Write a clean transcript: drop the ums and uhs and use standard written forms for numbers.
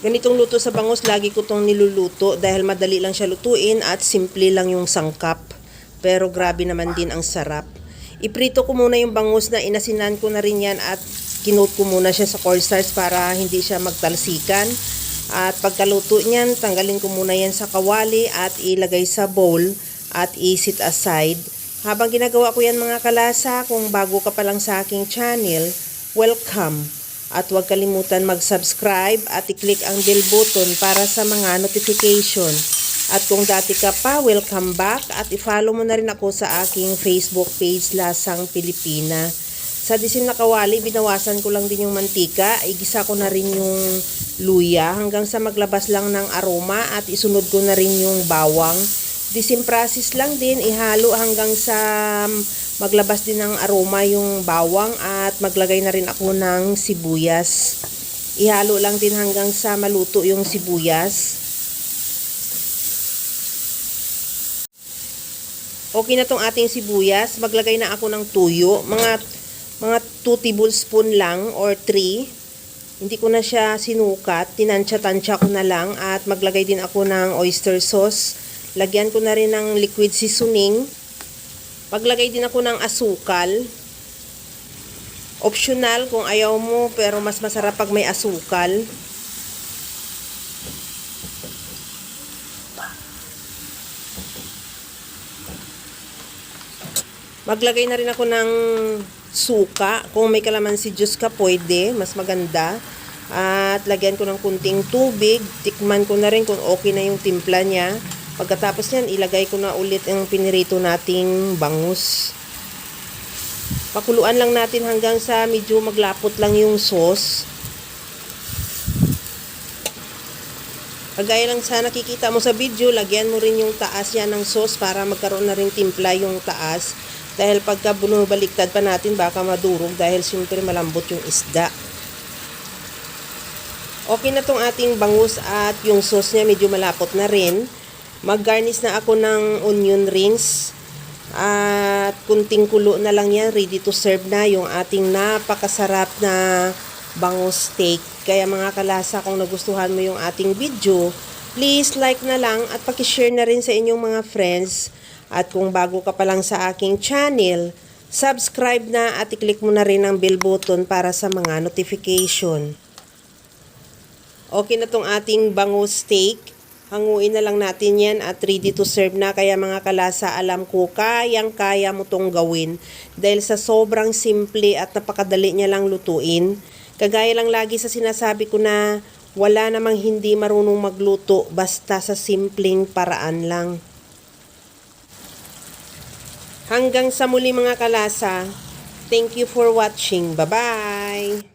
Ganitong luto sa bangus, lagi ko tong niluluto dahil madali lang siya lutuin at simple lang yung sangkap. Pero grabe naman din ang sarap. Iprito ko muna yung bangus na inasinan ko na rin yan at kinoat ko muna siya sa cornstarch para hindi siya magtalsikan. At pagkaluto niyan, tanggalin ko muna yan sa kawali at ilagay sa bowl at isit aside. Habang ginagawa ko yan mga kalasa, kung bago ka pa lang sa aking channel, welcome. At huwag kalimutan mag-subscribe at i-click ang bell button para sa mga notification. At kung dati ka pa, welcome back at i-follow mo na rin ako sa aking Facebook page Lasang Pilipina. Sa disim na kawali, binawasan ko lang din yung mantika. Igisa ko na rin yung luya hanggang sa maglabas lang ng aroma at isunod ko na rin yung bawang. Disim process lang din, ihalo hanggang sa maglabas din ng aroma yung bawang at maglagay na rin ako ng sibuyas. Ihalo lang din hanggang sa maluto yung sibuyas. Okay na tong ating sibuyas. Maglagay na ako ng tuyo. Mga 2 tablespoon lang or 3. Hindi ko na siya sinukat. Tinansya-tansya ko na lang at maglagay din ako ng oyster sauce. Lagyan ko na rin ng liquid seasoning. Paglagay din ako ng asukal. Optional kung ayaw mo, pero mas masarap pag may asukal. Maglagay na rin ako ng suka. Kung may kalamansi juice ka, pwede. Mas maganda. At lagyan ko ng kunting tubig. Tikman ko na rin kung okay na yung timpla niya. Pagkatapos yan, ilagay ko na ulit ang pinirito nating bangus. Pakuluan lang natin hanggang sa medyo maglapot lang yung sauce. Kagaya lang sa nakikita mo sa video, lagyan mo rin yung taas yan ng sauce para magkaroon na rin timpla yung taas. Dahil pagka bunubaliktad pa natin, baka madurog dahil siyempre malambot yung isda. Okay na tong ating bangus at yung sauce niya medyo malapot na rin. Mag-garnish na ako ng onion rings at kunting kulo na lang yan, ready to serve na yung ating napakasarap na bangus steak. Kaya mga kalasa, kung nagustuhan mo yung ating video, please like na lang at pakishare na rin sa inyong mga friends. At kung bago ka pa lang sa aking channel, subscribe na at i-click mo na rin ang bell button para sa mga notification. Okay na tong ating bangus steak. Hanguin na lang natin yan at ready to serve na. Kaya mga kalasa, alam ko, kayang-kaya mo tong gawin. Dahil sa sobrang simple at napakadali niya lang lutuin. Kagaya lang lagi sa sinasabi ko na wala namang hindi marunong magluto basta sa simpleng paraan lang. Hanggang sa muli mga kalasa, thank you for watching. Bye-bye!